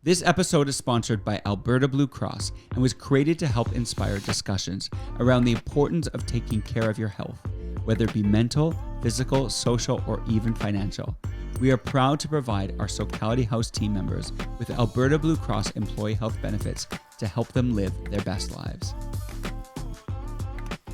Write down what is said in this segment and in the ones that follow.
This episode is sponsored by Alberta Blue Cross and was created to help inspire discussions around the importance of taking care of your health, whether it be mental, physical, social, or even financial. We are proud to provide our Socality House team members with Alberta Blue Cross employee health benefits to help them live their best lives.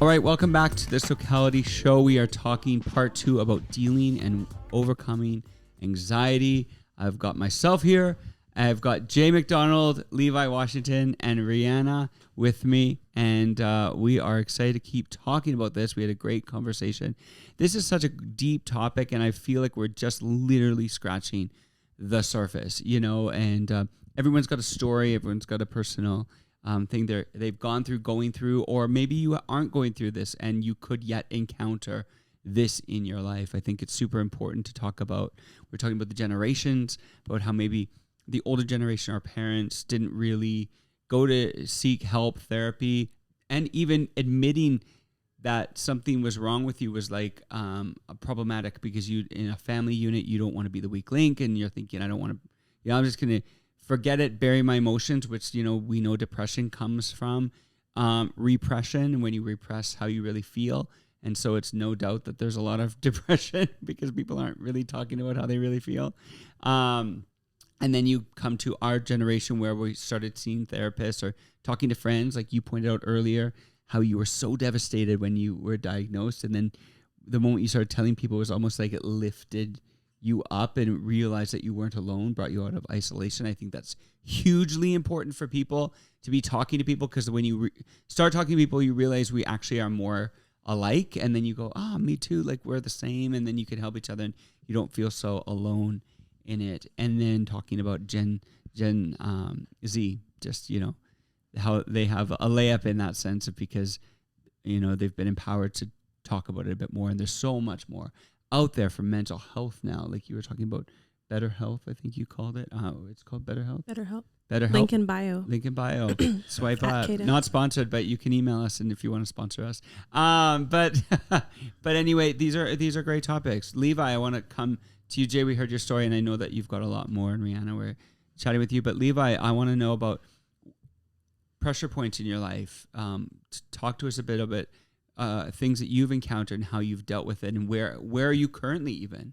All right, welcome back to the Socality Show. We are talking part 2 about dealing and overcoming anxiety. I've got myself here. I've got Jay McDonald, Levi Washington, and Rihanna with me, and we are excited to keep talking about this. We had a great conversation. This is such a deep topic, and I feel like we're just literally scratching the surface, you know, and everyone's got a story. Everyone's got a personal thing they've gone through, going through, or maybe you aren't going through this, and you could yet encounter this in your life. I think it's super important to talk about. We're talking about the generations, about how maybe the older generation, our parents, didn't really go to seek help, therapy, and even admitting that something was wrong with you was like problematic, because you, in a family unit, you don't want to be the weak link, and you're thinking, I don't want to, I'm just going to forget it, bury my emotions, which, you know, we know depression comes from repression, when you repress how you really feel. And so it's no doubt that there's a lot of depression because people aren't really talking about how they really feel. And then you come to our generation where we started seeing therapists or talking to friends, like you pointed out earlier, how you were so devastated when you were diagnosed. And then the moment you started telling people, it was almost like it lifted you up and realized that you weren't alone, brought you out of isolation. I think that's hugely important for people to be talking to people, because when you start talking to people, you realize we actually are more alike. And then you go, me too, like we're the same. And then you can help each other and you don't feel so alone in it. And then talking about Gen Z, just, you know, how they have a layup in that sense of, because, you know, they've been empowered to talk about it a bit more. And there's so much more out there for mental health now. Like you were talking about Better Health, I think you called it. It's called Better Health. Better Help. Better Health. Link in bio. Link in bio. Swipe up. Not sponsored, but you can email us, and if you want to sponsor us. But anyway, these are great topics. Levi, I want to come to you. Jay, we heard your story, and I know that you've got a lot more. And Rihanna, we're chatting with you. But Levi, I want to know about pressure points in your life. Talk to us a bit about things that you've encountered and how you've dealt with it, and where are you currently even?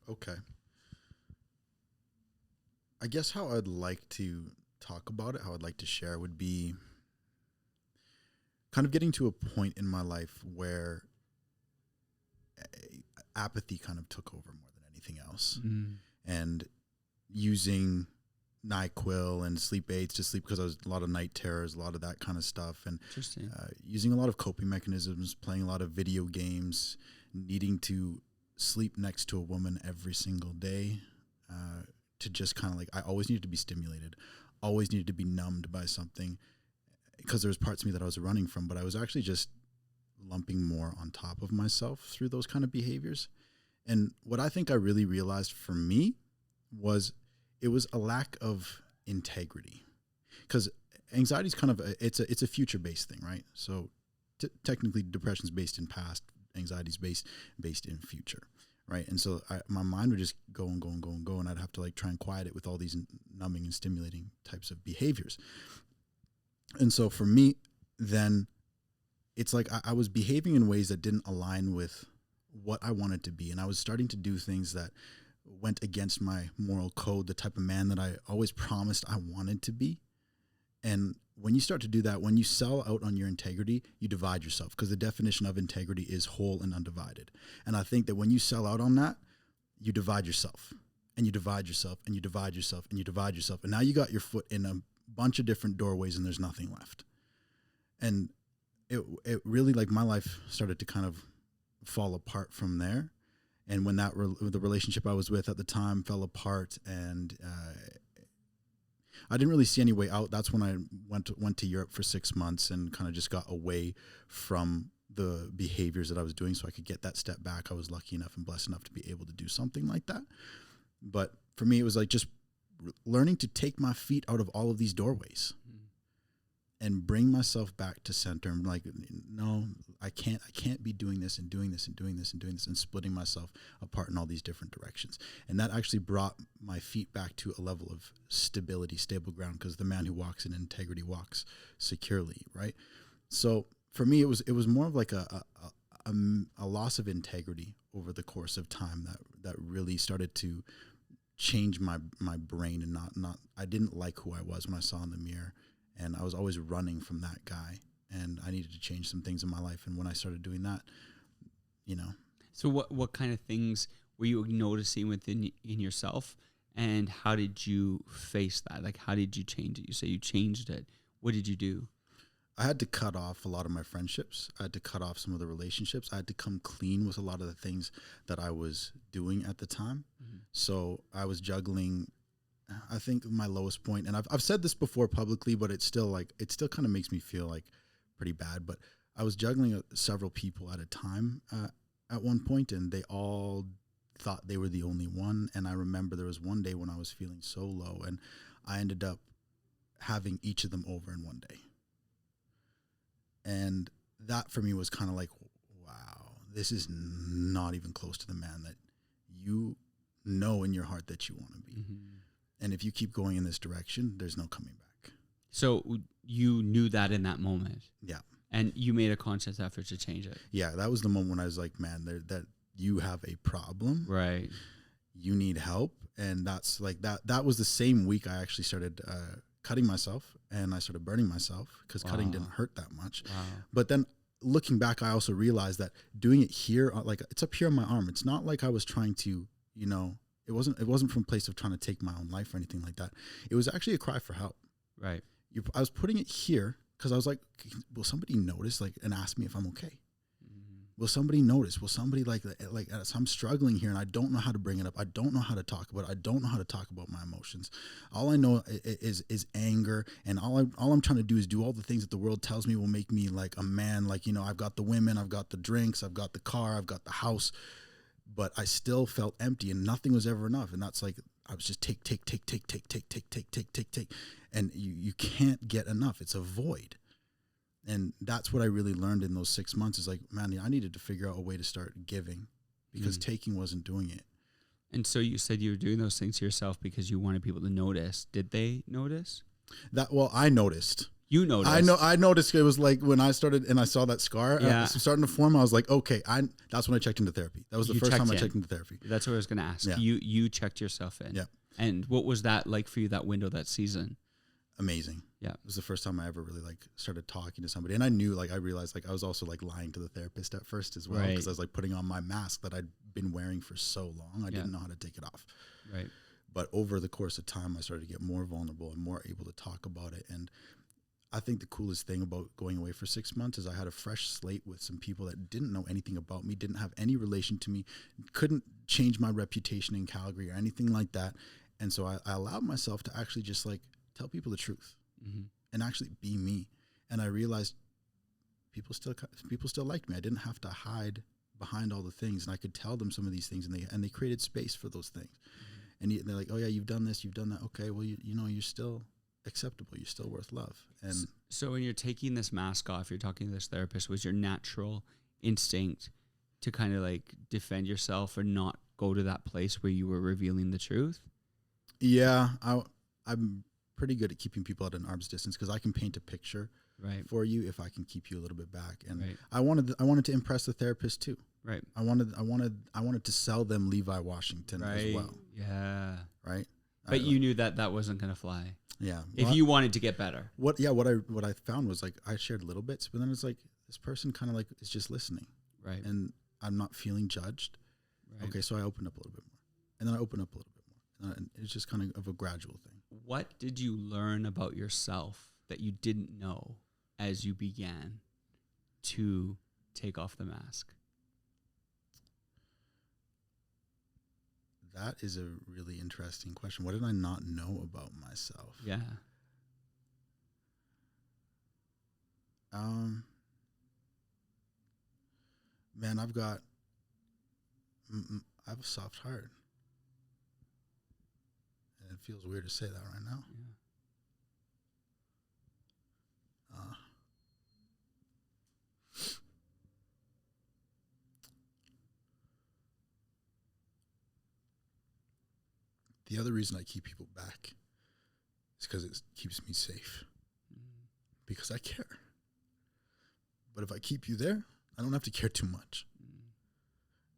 Okay. I guess how I'd like to talk about it, how I'd like to share, would be kind of getting to a point in my life where apathy kind of took over more than anything else. And using NyQuil and sleep aids to sleep, because I was a lot of night terrors, a lot of that kind of stuff, and using a lot of coping mechanisms, playing a lot of video games, needing to sleep next to a woman every single day, to just kind of like, I always needed to be stimulated, always needed to be numbed by something, because there was parts of me that I was running from, but I was actually just lumping more on top of myself through those kind of behaviors. And what I think I really realized for me was it was a lack of integrity, because anxiety is kind of it's a future-based thing, right? So technically, depression is based in past, anxiety is based in future, right? And so my mind would just go and go and go and go, and I'd have to like try and quiet it with all these numbing and stimulating types of behaviors. And so for me, then it's like I was behaving in ways that didn't align with what I wanted to be, and I was starting to do things that went against my moral code, the type of man that I always promised I wanted to be. And when you start to do that, when you sell out on your integrity, you divide yourself, because the definition of integrity is whole and undivided. And I think that when you sell out on that, you divide yourself, and you divide yourself, and you divide yourself, and you divide yourself. And now you got your foot in a bunch of different doorways, and there's nothing left. And it really, like, my life started to kind of fall apart from there. And when the relationship I was with at the time fell apart, and I didn't really see any way out, that's when I went to Europe for 6 months and kind of just got away from the behaviors that I was doing, so I could get that step back. I was lucky enough and blessed enough to be able to do something like that. But for me, it was like just learning to take my feet out of all of these doorways and bring myself back to center. I'm like, no, I can't be doing this and doing this and doing this and doing this and splitting myself apart in all these different directions. And that actually brought my feet back to a level of stability, stable ground, because the man who walks in integrity walks securely, right? So for me, it was more of like a loss of integrity over the course of time that really started to change my brain, and not I didn't like who I was when I saw in the mirror. And I was always running from that guy, and I needed to change some things in my life. And when I started doing that, So what kind of things were you noticing within in yourself, and how did you face that? Like, how did you change it? You say you changed it. What did you do? I had to cut off a lot of my friendships. I had to cut off some of the relationships. I had to come clean with a lot of the things that I was doing at the time. Mm-hmm. So I was juggling, I think, my lowest point, and I've said this before publicly, but it still kind of makes me feel like pretty bad. But I was juggling several people at a time at one point, and they all thought they were the only one. And I remember there was one day when I was feeling so low, and I ended up having each of them over in one day. And that for me was kind of like, wow, this is not even close to the man that you know in your heart that you want to be. Mm-hmm. And if you keep going in this direction, there's no coming back. So you knew that in that moment. Yeah. And you made a conscious effort to change it. Yeah, that was the moment when I was like, man, that you have a problem. Right. You need help. And that's like that was the same week I actually started cutting myself, and I started burning myself, because cutting didn't hurt that much. Wow. But then looking back, I also realized that doing it here, like, it's up here on my arm. It's not like I was trying to, it wasn't from a place of trying to take my own life or anything like that. It was actually a cry for help. Right. I was putting it here because I was like, will somebody notice, like, and ask me if I'm okay? Mm-hmm. Will somebody notice? Will somebody like I'm struggling here and I don't know how to bring it up. I don't know how to talk about it. I don't know how to talk about my emotions. All I know is anger, and all I'm trying to do is do all the things that the world tells me will make me like a man. Like, I've got the women, I've got the drinks, I've got the car, I've got the house, but I still felt empty, and nothing was ever enough. And that's like, I was just take. And you can't get enough. It's a void. And that's what I really learned in those 6 months, is like, man, I needed to figure out a way to start giving, because taking wasn't doing it. And so you said you were doing those things to yourself because you wanted people to notice. Did they notice? I noticed. You noticed. I noticed. It was like when I started and I saw that scar starting to form, I was like, okay, that's when I checked into therapy. That was the first time I checked into therapy. That's what I was going to ask. Yeah. You checked yourself in. Yeah. And what was that like for you, that window, that season? Amazing. Yeah. It was the first time I ever really like started talking to somebody. And I knew, like, I realized, like, I was also like lying to the therapist at first as well, because I was like putting on my mask that I'd been wearing for so long. I didn't know how to take it off. Right. But over the course of time, I started to get more vulnerable and more able to talk about it. And I think the coolest thing about going away for 6 months is I had a fresh slate with some people that didn't know anything about me, didn't have any relation to me, couldn't change my reputation in Calgary or anything like that. And so I allowed myself to actually just like tell people the truth, and actually be me. And I realized people still liked me. I didn't have to hide behind all the things, and I could tell them some of these things, and they created space for those things. And they're like, oh yeah, you've done this, you've done that. Okay, well, you're still acceptable. You're still worth love. And so when you're taking this mask off, you're talking to this therapist, was your natural instinct to kind of like defend yourself or not go to that place where you were revealing the truth? Yeah, I'm pretty good at keeping people at an arm's distance, because I can paint a picture for you if I can keep you a little bit back. And I wanted to impress the therapist too. Right. I wanted to sell them Levi Washington as well. Yeah. Right. But you knew that wasn't going to fly. Yeah. If you wanted to get better. What I found was, like, I shared little bits, but then it's like this person kind of like is just listening. Right. And I'm not feeling judged. Right. Okay. So I opened up a little bit more, and then I opened up a little bit more. And it's just kind of a gradual thing. What did you learn about yourself that you didn't know as you began to take off the mask? That is a really interesting question. What did I not know about myself? Yeah. Man, I have a soft heart. And it feels weird to say that right now. Yeah. the other reason I keep people back is because it keeps me safe. Because I care. But if I keep you there, I don't have to care too much.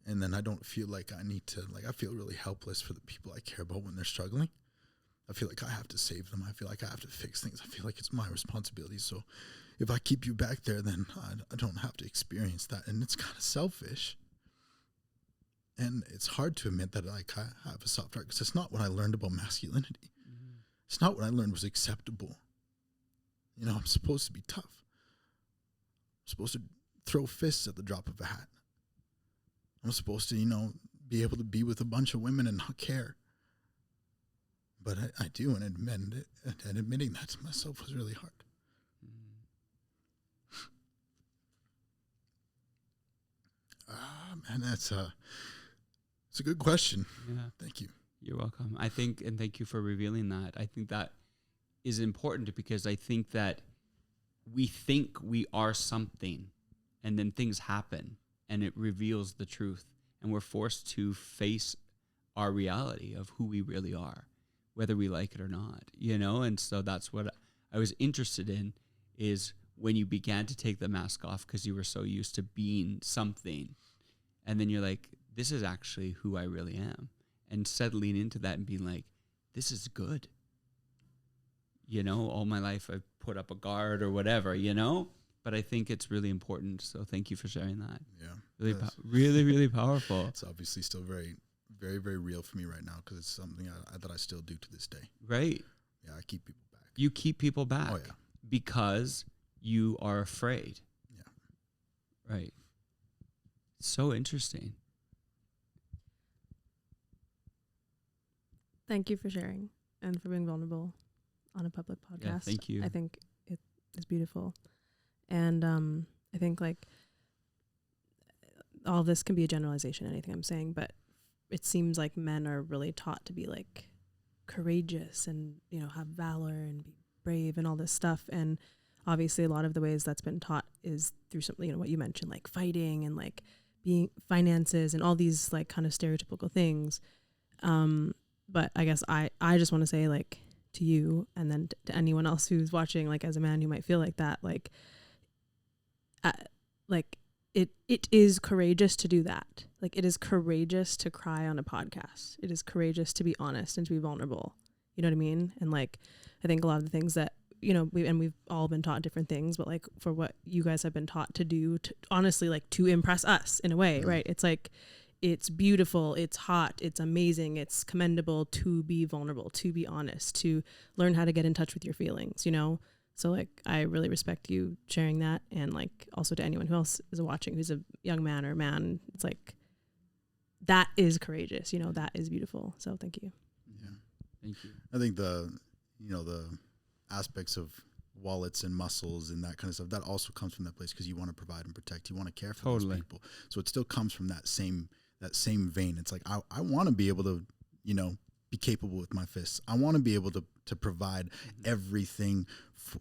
And then I don't feel like I need to, like, I feel really helpless for the people I care about when they're struggling. I feel like I have to save them. I feel like I have to fix things. I feel like it's my responsibility. So if I keep you back there, then I don't have to experience that. And it's kind of selfish. And it's hard to admit that, like, I have a soft heart because it's not what I learned about masculinity. Mm-hmm. It's not what I learned was acceptable. You know, I'm supposed to be tough. I'm supposed to throw fists at the drop of a hat. I'm supposed to, you know, be able to be with a bunch of women and not care. But I do, and admitting that to myself was really hard. Man, it's a good question. Yeah. Thank you. You're welcome. I think, and thank you for revealing that. I think that is important because I think that we think we are something, and then things happen, and it reveals the truth, and we're forced to face our reality of who we really are, whether we like it or not, you know? And so that's what I was interested in, is when you began to take the mask off because you were so used to being something, and then you're like, this is actually who I really am, and settling into that and being like, this is good. You know, all my life I've put up a guard or whatever, you know? But I think it's really important. So thank you for sharing that. Yeah. Really, really, really powerful. It's obviously still very, very, very real for me right now because it's something that I still do to this day. Right. Yeah, I keep people back. You keep people back. Oh, yeah. Because you are afraid. Yeah. Right. So interesting. Thank you for sharing and for being vulnerable on a public podcast. Yeah, thank you. I think it is beautiful. And I think, like, all this can be a generalization, anything I'm saying, but it seems like men are really taught to be, like, courageous and, you know, have valor and be brave and all this stuff. And obviously a lot of the ways that's been taught is through something, you know, what you mentioned, like fighting and, like, being finances and all these, like, kind of stereotypical things. But I guess I just want to say, like, to you and then to anyone else who's watching, like, as a man who might feel like that, like it is courageous to do that. Like, it is courageous to cry on a podcast. It is courageous to be honest and to be vulnerable. You know what I mean? And, like, I think a lot of the things that, you know, we've all been taught different things, but, like, for what you guys have been taught to do, to honestly, like, to impress us in a way, right? It's like, it's beautiful, it's hot, it's amazing, it's commendable to be vulnerable, to be honest, to learn how to get in touch with your feelings, you know? So, like, I really respect you sharing that. And, like, also to anyone who else is watching who's a young man or man, it's like, that is courageous, you know, that is beautiful. So thank you. Yeah. Thank you. I think the aspects of wallets and muscles and that kind of stuff, that also comes from that place because you want to provide and protect, you want to care for those people. So it still comes from that same vein. It's like, I want to be able to, you know, be capable with my fists. I want to be able to provide everything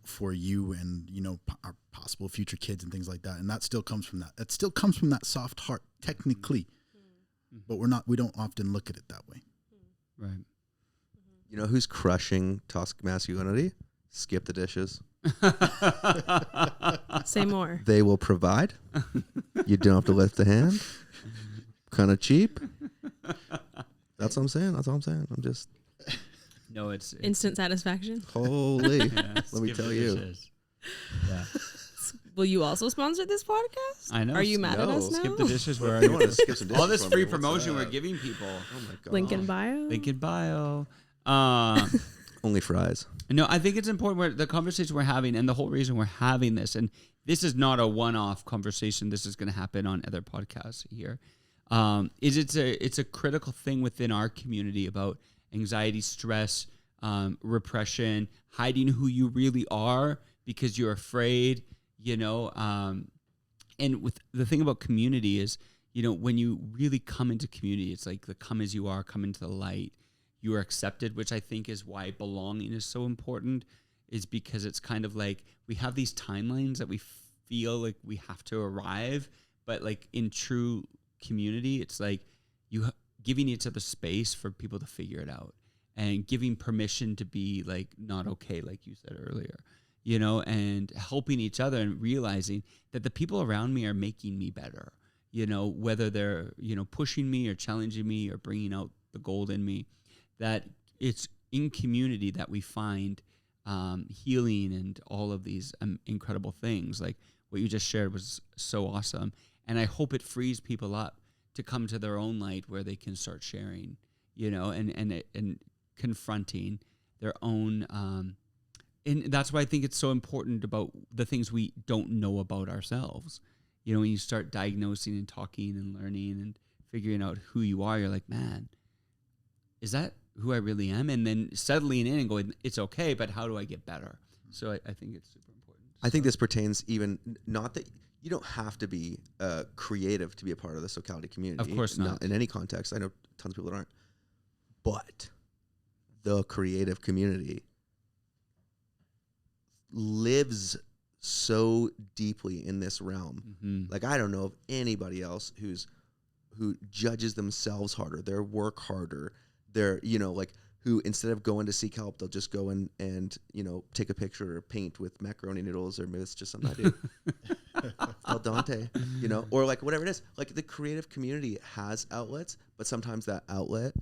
for you and, you know, our possible future kids and things like that. And that still comes from that. That still comes from that soft heart, technically. But we don't often look at it that way. Right. You know who's crushing toxic masculinity? Skip the dishes. Say more. They will provide. You don't have to lift the hand. Kind of cheap. That's what I'm saying. That's all I'm saying. I'm just... No, it's instant satisfaction. Holy. Yeah, Let me tell you. Yeah. Will you also sponsor this podcast? I know. Are you mad at us now? Skip the dishes. Where are You you? want to skip some dishes All this from free me. What's promotion we're that? giving people. Oh my god. Link in bio. Link in bio. Only fries. No, I think it's important where the conversation we're having and the whole reason we're having this, and this is not a one-off conversation. This is going to happen on other podcasts here. It's a critical thing within our community about anxiety, stress, repression, hiding who you really are because you're afraid, you know. And with the thing about community is, you know, when you really come into community, it's like the come as you are, come into the light. You are accepted, which I think is why belonging is so important, is because it's kind of like we have these timelines that we feel like we have to arrive, but like in true community, it's like you giving each other space for people to figure it out. and giving permission to be like not okay, like you said earlier, you know, and helping each other and realizing that the people around me are making me better, you know, whether they're, you know, pushing me or challenging me or bringing out the gold in me, that it's in community that we find healing and all of these incredible things. Like what you just shared was so awesome. And I hope it frees people up to come to their own light where they can start sharing, you know, and confronting their own. And that's why I think it's so important about the things we don't know about ourselves. You know, when you start diagnosing and talking and learning and figuring out who you are, you're like, man, is that who I really am? And then settling in and going, it's okay, but how do I get better? So I think it's super important. I think this pertains even, not that you don't have to be creative to be a part of the Socality community. Of course not. In any context. I know tons of people that aren't. But the creative community lives so deeply in this realm. Mm-hmm. Like, I don't know of anybody else who judges themselves harder, their work harder, their, you know, like, who instead of going to seek help, they'll just go in and, you know, take a picture or paint with macaroni noodles, or maybe it's just something I do. Al Dante, you know, or like whatever it is. Like, the creative community has outlets, but sometimes that outlet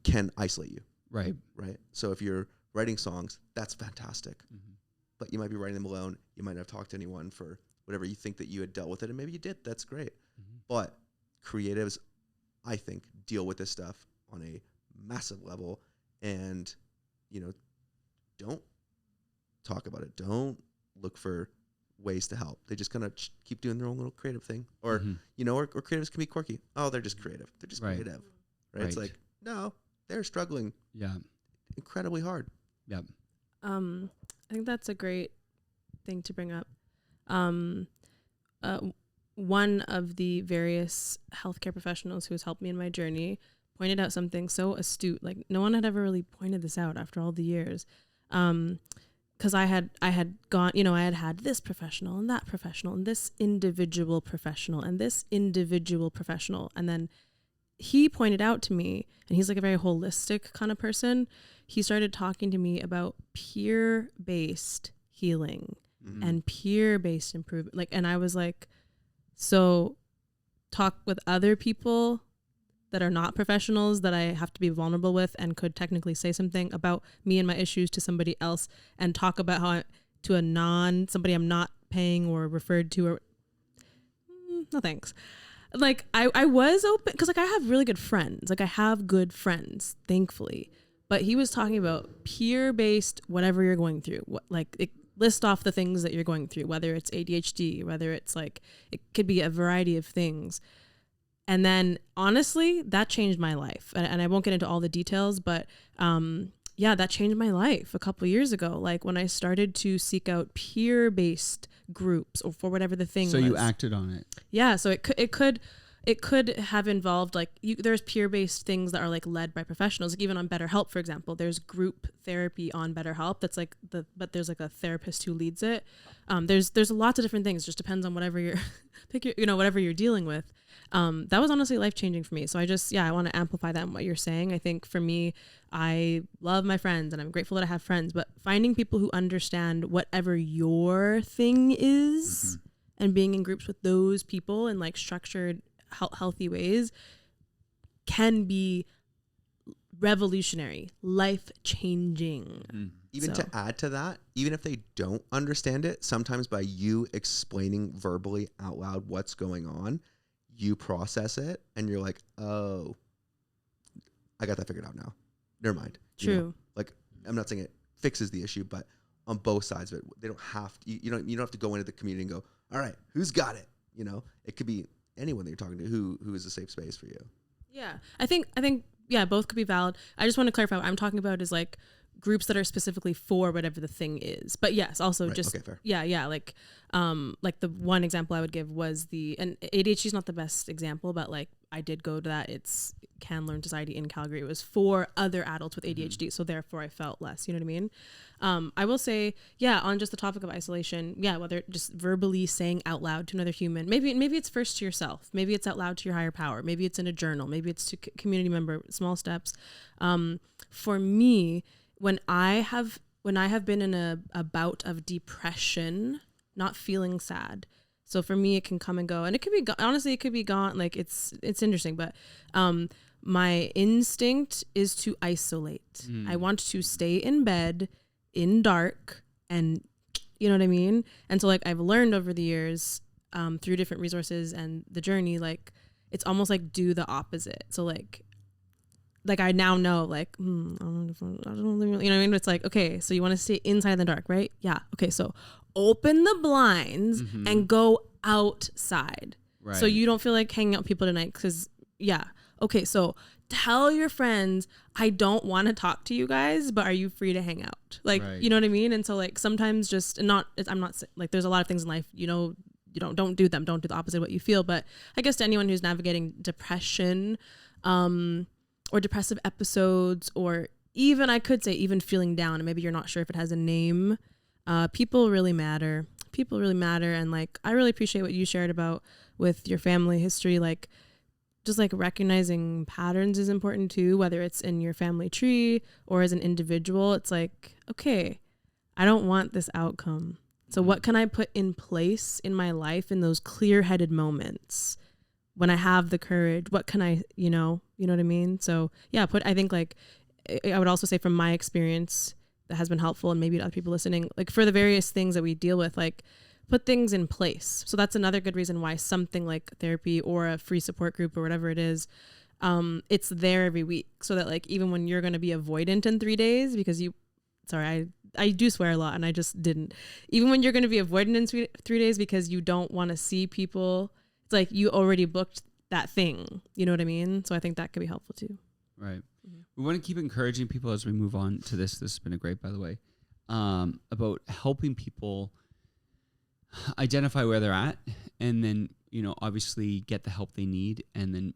can isolate you. Right. Right. So if you're writing songs, that's fantastic. Mm-hmm. But you might be writing them alone. You might not have talked to anyone for whatever you think that you had dealt with it. And maybe you did. That's great. Mm-hmm. But creatives, I think, deal with this stuff on a massive level. And, you know, don't talk about it. Don't look for ways to help. They just kind of keep doing their own little creative thing. Or, Mm-hmm. you know, or creatives can be quirky. Oh, they're just creative. They're just Right. creative. Right? It's Right. like, no, they're struggling Yeah. incredibly hard. Yeah. I think that's a great thing to bring up. One of the various healthcare professionals who has helped me in my journey pointed out something so astute. Like, no one had ever really pointed this out after all the years. Because I had gone, you know, I had this professional and that professional and this individual professional and this individual professional. And then he pointed out to me, and he's like a very holistic kind of person. He started talking to me about peer-based healing and peer-based improvement. Like, and I was like, so talk with other people that are not professionals that I have to be vulnerable with and could technically say something about me and my issues to somebody else, and talk about how to a somebody I'm not paying or referred to, or no thanks. Like, I was open because, like, I have really good friends. Like, I have good friends, thankfully. But he was talking about peer-based whatever you're going through. List off the things that you're going through, whether it's ADHD, whether it's like, it could be a variety of things. And then, honestly, that changed my life. And I won't get into all the details, but yeah, that changed my life a couple of years ago. Like, when I started to seek out peer-based groups, or for whatever the thing was. So you acted on it. Yeah. So it could have involved, like, there's peer-based things that are like led by professionals. Like, even on BetterHelp, for example, there's group therapy on BetterHelp. That's like but there's like a therapist who leads it. There's lots of different things. It just depends on whatever whatever you're dealing with. That was honestly life-changing for me. So I want to amplify that in what you're saying. I think for me, I love my friends and I'm grateful that I have friends, but finding people who understand whatever your thing is and being in groups with those people in like structured, healthy ways can be revolutionary, life-changing. Even to add to that, even if they don't understand it, sometimes by you explaining verbally out loud what's going on, you process it and you're like, oh, I got that figured out now. Never mind. True. You know? Like, I'm not saying it fixes the issue, but on both sides of it, they don't have to, you don't have to go into the community and go, all right, who's got it? You know, it could be anyone that you're talking to who is a safe space for you. Yeah. I think yeah, both could be valid. I just want to clarify what I'm talking about is like groups that are specifically for whatever the thing is. But yes, also right. just okay, fair. Yeah, like the one example I would give was and ADHD is not the best example, but like I did go to that. It's Can Learn Society in Calgary. It was for other adults with ADHD, so therefore I felt less. You know what I mean? I will say, yeah, on just the topic of isolation, yeah, whether just verbally saying out loud to another human, maybe it's first to yourself, maybe it's out loud to your higher power, maybe it's in a journal, maybe it's to community member, small steps. for me, when I have been in a bout of depression, not feeling sad. So for me, it can come and go, and it could be honestly, it could be gone. Like it's interesting, but my instinct is to isolate. I want to stay in bed in dark, and you know what I mean. And so like I've learned over the years through different resources and the journey, like it's almost like do the opposite. So like I now know, like, I don't know, you know what I mean? It's like, okay, so you want to stay inside in the dark, right? Yeah. Okay. So open the blinds and go outside. Right. So you don't feel like hanging out with people tonight. Cause yeah. Okay. So tell your friends, I don't want to talk to you guys, but are you free to hang out? Like, you know what I mean? And so like, sometimes just I'm not like, there's a lot of things in life, you know, you don't do them. Don't do the opposite of what you feel. But I guess to anyone who's navigating depression, or depressive episodes, or even I could say even feeling down, and maybe you're not sure if it has a name. People really matter. People really matter. And like, I really appreciate what you shared about with your family history. Like just like recognizing patterns is important too, whether it's in your family tree or as an individual. It's like, okay, I don't want this outcome. So what can I put in place in my life in those clear-headed moments when I have the courage? What can I, you know what I mean? So yeah, I think like, I would also say from my experience that has been helpful, and maybe to other people listening, like for the various things that we deal with, like put things in place. So that's another good reason why something like therapy or a free support group or whatever it is, it's there every week. So that like, even when you're going to be avoidant in 3 days, because I do swear a lot, and I just didn't. Even when you're going to be avoidant in 3 days because you don't want to see people, it's like you already booked that thing. You know what I mean? So I think that could be helpful too. Right. We want to keep encouraging people as we move on to this. This has been a great, by the way, about helping people identify where they're at, and then, you know, obviously get the help they need, and then,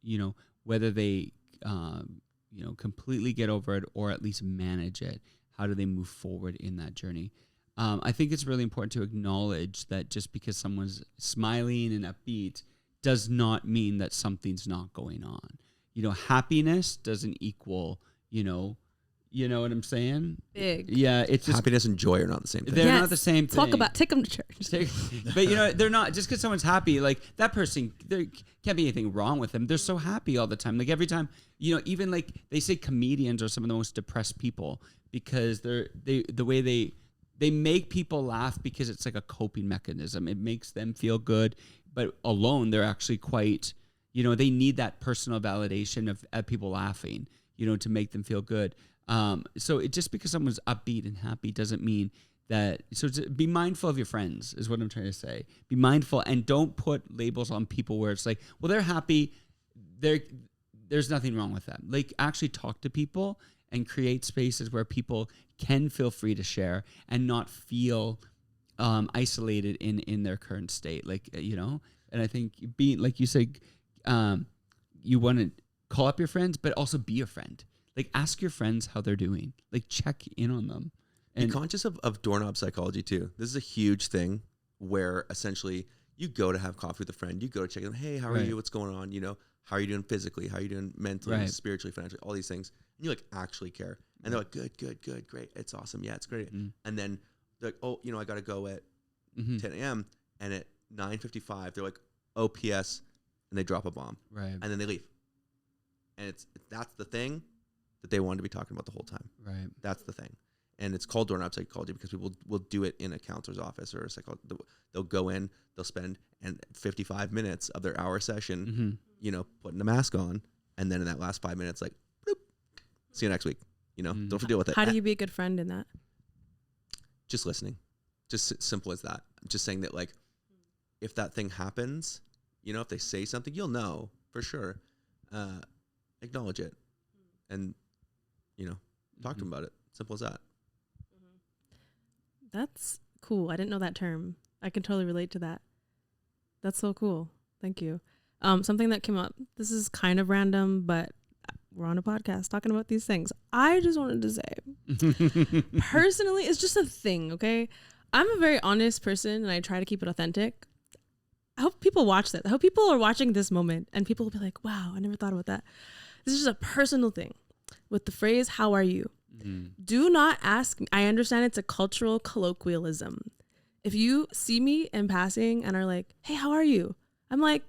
you know, whether they, you know, completely get over it or at least manage it. How do they move forward in that journey? I think it's really important to acknowledge that just because someone's smiling and upbeat does not mean that something's not going on. You know, happiness doesn't equal, you know what I'm saying? Big. Yeah, it's just, happiness and joy are not the same thing. They're not the same thing. Take them to church. But you know, they're not, just because someone's happy, like that person, there can't be anything wrong with them. They're so happy all the time. Like every time, you know, even like they say comedians are some of the most depressed people because the way they make people laugh because it's like a coping mechanism. It makes them feel good, but alone they're actually quite, you know, they need that personal validation of people laughing, you know, to make them feel good. So it just because someone's upbeat and happy doesn't mean that. So be mindful of your friends is what I'm trying to say. Be mindful and don't put labels on people where it's like, well, they're happy. There's nothing wrong with them. Like actually talk to people and create spaces where people can feel free to share and not feel isolated in their current state. Like, you know, and I think being, like you said, you want to call up your friends, but also be a friend. Like ask your friends how they're doing. Like check in on them. And be conscious of doorknob psychology too. This is a huge thing where essentially you go to have coffee with a friend. You go to check them. Hey, how are you? What's going on? You know, how are you doing physically? How are you doing mentally, spiritually, financially, all these things. And you like actually care. And they're like, good, great. It's awesome. Yeah, it's great. Mm-hmm. And then they're like, oh, you know, I got to go at 10 a.m. And at 9:55, they're like, oh, P.S. And they drop a bomb. Right. And then they leave. And that's the thing that they wanted to be talking about the whole time. Right. That's the thing. And it's called doorknob psychology because people will do it in a counselor's office or a psychologist. They'll go in, they'll spend 55 minutes of their hour session, you know, putting a mask on. And then in that last 5 minutes, like, bloop, see you next week. You know, don't have to deal with it. How do you be a good friend in that? Just listening. Just simple as that. Just saying that, like, if that thing happens, you know, if they say something, you'll know for sure. Acknowledge it. And, you know, talk to them about it. Simple as that. That's cool. I didn't know that term. I can totally relate to that. That's so cool. Thank you. Something that came up, this is kind of random, but we're on a podcast talking about these things. I just wanted to say, personally, it's just a thing, okay? I'm a very honest person and I try to keep it authentic. I hope people watch that. I hope people are watching this moment and people will be like, wow, I never thought about that. This is just a personal thing. with the phrase, how are you? Do not ask me. I understand it's a cultural colloquialism. If you see me in passing and are like, hey, how are you? I'm like,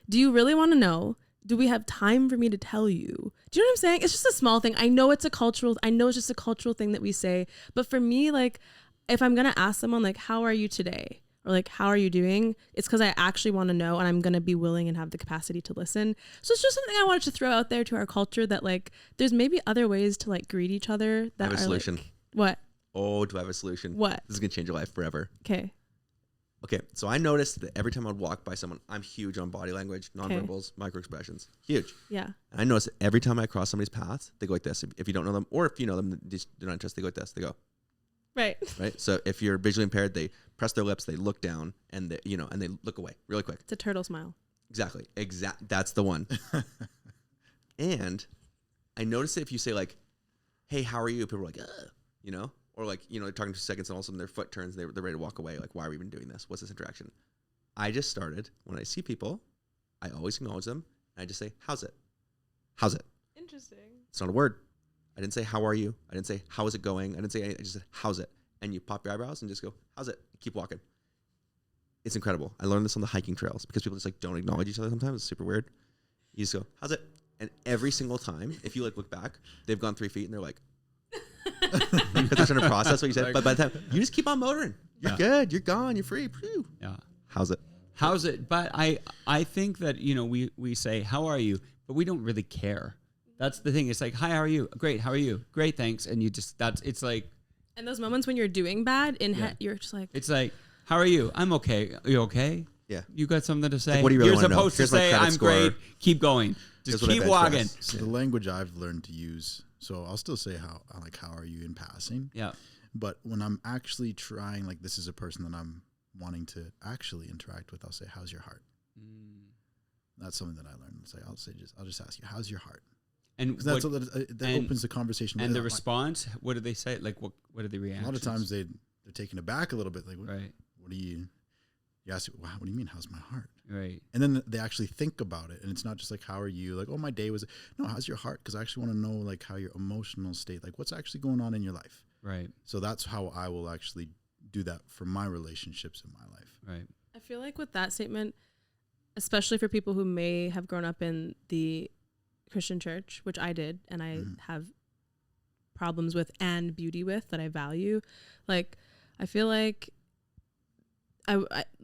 do you really want to know? Do we have time for me to tell you? Do you know what I'm saying? It's just a small thing. I know it's just a cultural thing that we say. But for me, like, if I'm going to ask someone, like, how are you today? Or like, how are you doing? It's because I actually want to know, and I'm going to be willing and have the capacity to listen. So it's just something I wanted to throw out there to our culture, that like, there's maybe other ways to like greet each other. That I have a solution. Like, what? Oh, do I have a solution? What? This is going to change your life forever. Okay. Okay, so I noticed that every time I'd walk by someone, I'm huge on body language, nonverbals, microexpressions. Huge. Yeah. And I noticed that every time I cross somebody's path, they go like this. If you don't know them, or if you know them, they're not interested, they go like this. They go. Right. Right. So if you're visually impaired, they press their lips, they look down, and they, and they look away really quick. It's a turtle smile. Exactly. That's the one. And I noticed that if you say like, hey, how are you? People are like, or like, they're talking 2 seconds and all of a sudden their foot turns, they're ready to walk away. Like, why are we even doing this? What's this interaction? I just started, when I see people, I always acknowledge them, and I just say, how's it? How's it? Interesting. It's not a word. I didn't say, how are you? I didn't say, how is it going? I didn't say anything. I just said, how's it? And you pop your eyebrows and just go, how's it? Keep walking. It's incredible. I learned this on the hiking trails because people just like don't acknowledge each other sometimes. It's super weird. You just go, how's it? And every single time, if you like look back, they've gone 3 feet and they're like, because they're trying to process what you said. But by the time, you just keep on motoring. You're good. You're gone. You're free. Phew. Yeah. How's it? How's it? But I think that, we say, how are you? But we don't really care. That's the thing. It's like, hi, how are you? Great. How are you? Great. Thanks. And you just, it's like. And those moments when you're doing bad, you're just like. It's like, how are you? I'm okay. Are you okay? Yeah. You got something to say? Like, what do you really You're want to know? supposed to Here's my say, credit I'm score. great. Keep going. Just keep walking. So the language I've learned to use, so I'll still say how are you in passing. Yeah. But when I'm actually trying, like this is a person that I'm wanting to actually interact with, I'll say, how's your heart? That's something that I learned. I'll just ask you, how's your heart? And that opens the conversation. And the response, what do they say? Like, what are the reactions? A lot of times they're taken aback a little bit. Like, right. What do you ask? Wow, what do you mean? How's my heart? Right. And then they actually think about it, and it's not just like, how are you? Like, oh, my day was. No, how's your heart? Because I actually want to know like how your emotional state, like what's actually going on in your life. Right. So that's how I will actually do that for my relationships in my life. Right. I feel like with that statement, especially for people who may have grown up in the Christian church, which I did, and I have problems with and beauty with that I value. Like, I feel like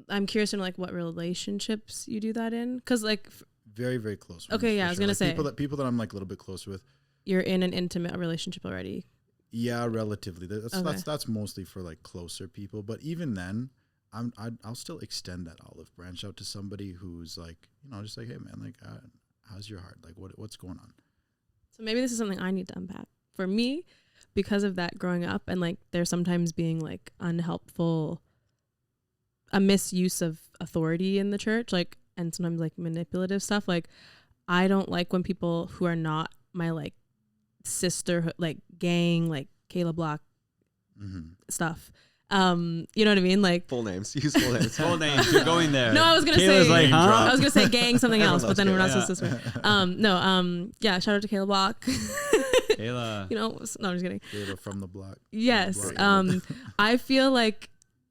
I'm curious in like what relationships you do that in, because like very, very close. Okay, yeah, I was gonna say people that I'm like a little bit closer with. You're in an intimate relationship already. Yeah, relatively. That's mostly for like closer people. But even then, I'll still extend that olive branch out to somebody who's like, just like, hey man, like, how's your heart? Like, what's going on? So maybe this is something I need to unpack for me, because of that growing up, and like there sometimes being like unhelpful, a misuse of authority in the church, like, and sometimes like manipulative stuff. Like, I don't like when people who are not my like sisterhood, like gang, like Kayla Block stuff. You know what I mean? Like full names. Use full names. Full names. You're going there. No, I was gonna Kayla's say. Like, huh? I was gonna say gang something else, but then we're not supposed to swear. Yeah. Shout out to Kayla Block. Kayla. No, I'm just kidding. Kayla from the block. Yes. I feel like,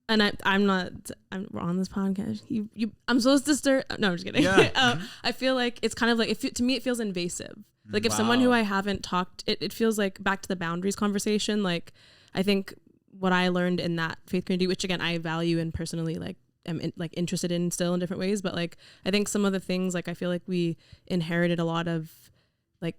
and we're on this podcast. I'm supposed to stir. No, I'm just kidding. Yeah. I feel like it's kind of like, to me, it feels invasive. Like if someone who I haven't talked, it feels like back to the boundaries conversation. Like, I think what I learned in that faith community, which again, I value and personally like am interested in still in different ways. But like, I think some of the things, like, I feel like we inherited a lot of like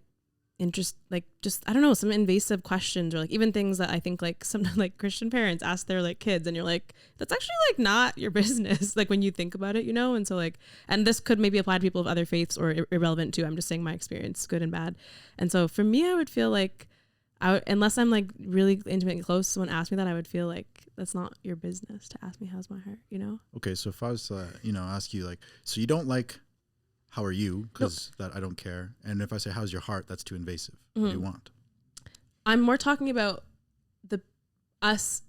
interest, like just, I don't know, some invasive questions, or like even things that I think like sometimes like Christian parents ask their like kids, and you're like, that's actually like not your business. Like when you think about it, and so like, and this could maybe apply to people of other faiths or irrelevant too. I'm just saying my experience, good and bad. And so for me, I would feel like unless I'm like really intimate and close, someone asked me that, I would feel like that's not your business to ask me how's my heart, Okay, so if I was to, ask you like, so you don't like, how are you? Because that I don't care. And if I say, how's your heart? That's too invasive. What do you want? I'm more talking about us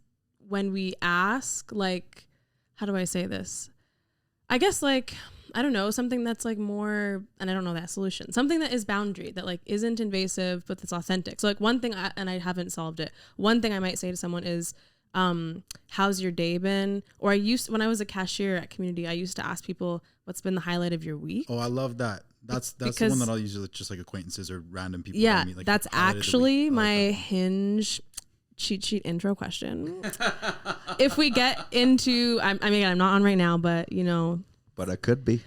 when we ask, like, how do I say this? I guess like, I don't know, something that's like more, and I don't know that solution, something that is boundary, that like isn't invasive, but that's authentic. So like one thing, and I haven't solved it. One thing I might say to someone is, how's your day been? Or when I was a cashier at Community, I used to ask people, what's been the highlight of your week? Oh, I love that. That's the one that I'll use with just like acquaintances or random people. Yeah, that I meet, like, that's actually my Hinge cheat sheet intro question. If we get into, I'm not on right now, but you know. But I could be.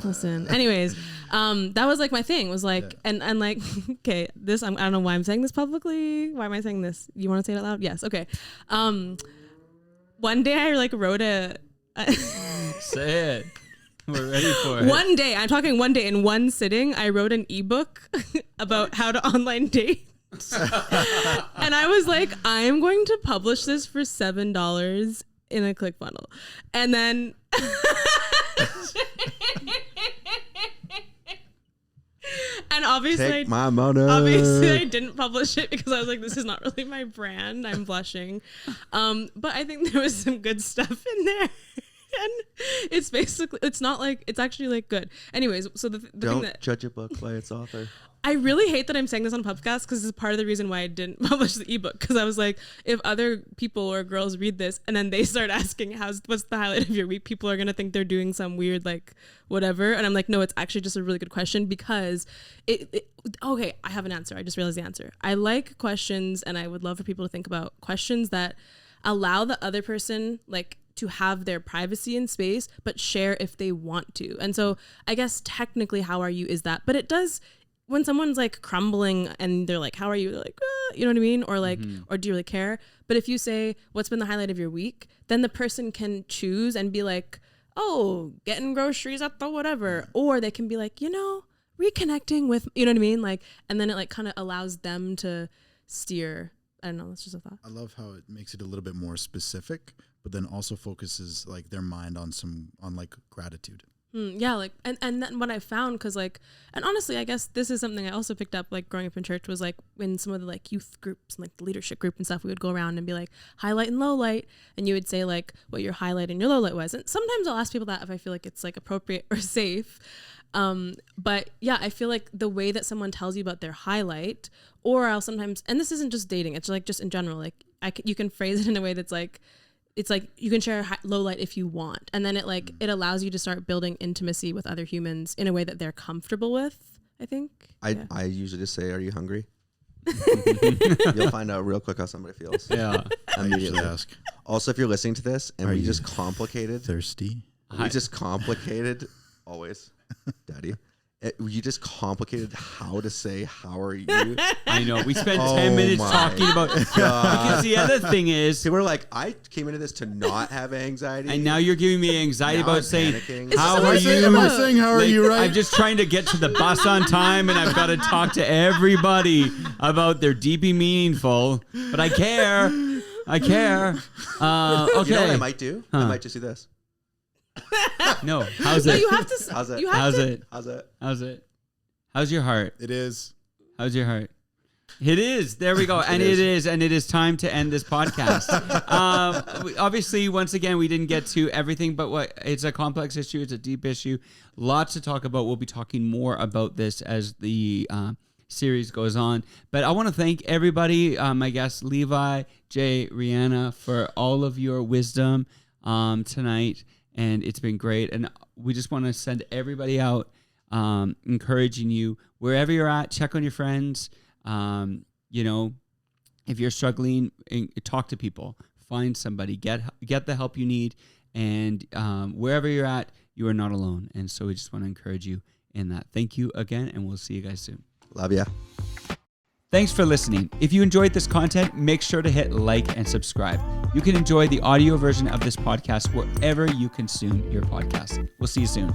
Listen. Anyways, that was like my thing was like, and like, okay, this, I don't know why I'm saying this publicly. Why am I saying this? You want to say it out loud? Yes. Okay. One day I like wrote say it. We're ready for it. One day, I'm talking one day, in one sitting, I wrote an ebook about how to online date. And I was like, I am going to publish this for $7 in a ClickFunnels. And then and obviously take my money. Obviously I didn't publish it because I was like, this is not really my brand. I'm blushing. But I think there was some good stuff in there. And it's basically, it's not like, it's actually like good. Anyways, so the Don't thing that judge a book by its author. I really hate that I'm saying this on a podcast because this is part of the reason why I didn't publish the ebook. Because I was like, if other people or girls read this and then they start asking what's the highlight of your week, people are going to think they're doing some weird like whatever. And I'm like, no, it's actually just a really good question because okay, I have an answer. I just realized the answer. I like questions and I would love for people to think about questions that allow the other person like to have their privacy and space, but share if they want to. And so I guess technically how are you is that, but it does, when someone's like crumbling and they're like, how are you? They're like, you know what I mean? Or like, or do you really care? But if you say, what's been the highlight of your week? Then the person can choose and be like, oh, getting groceries at the whatever. Or they can be like, you know, reconnecting with, you know what I mean? Like, and then it like kind of allows them to steer. I don't know. That's just a thought. I love how it makes it a little bit more specific, but then also focuses like their mind on like gratitude. Yeah, like, and then what I found, because like, and honestly, I guess this is something I also picked up like growing up in church, was like in some of the like youth groups and like the leadership group and stuff, we would go around and be like highlight and low light, and you would say like what your highlight and your low light was. And sometimes I'll ask people that if I feel like it's like appropriate or safe. But yeah, I feel like the way that someone tells you about their highlight, or I'll sometimes, and this isn't just dating, it's like just in general, like you can phrase it in a way that's like, it's like you can share low light if you want. And then it like, it allows you to start building intimacy with other humans in a way that they're comfortable with, I think. I usually just say, are you hungry? You'll find out real quick how somebody feels. Yeah. I usually ask. Also, if you're listening to this and Are we you just complicated. Thirsty? We just complicated, always, Daddy. You just complicated how to say, how are you? I know. We spent 10 minutes talking about, because the other thing is, People are like, I came into this to not have anxiety. and now you're giving me anxiety Now about I'm saying, panicking. how Am are I you? saying- Am I saying how are Like, you right? I'm just trying to get to the bus on time, and I've got to talk to everybody about their deeply meaningful, but I care. I care. Okay. You know what I might do? I might just do this. No. How's No, it? you have to. How's it? You have How's to. it? How's it? How's it? How's your heart? It is. How's your heart? It is. There we go. And it is time to end this podcast. Obviously, once again, we didn't get to everything, but it's a complex issue. It's a deep issue. Lots to talk about. We'll be talking more about this as the series goes on. But I want to thank everybody, my guests, Levi, Jay, Rihanna, for all of your wisdom tonight. And it's been great. And we just want to send everybody out, encouraging you wherever you're at. Check on your friends. You know, if you're struggling, talk to people. Find somebody. Get the help you need. And wherever you're at, you are not alone. And so we just want to encourage you in that. Thank you again, and we'll see you guys soon. Love ya. Thanks for listening. If you enjoyed this content, make sure to hit like and subscribe. You can enjoy the audio version of this podcast wherever you consume your podcast. We'll see you soon.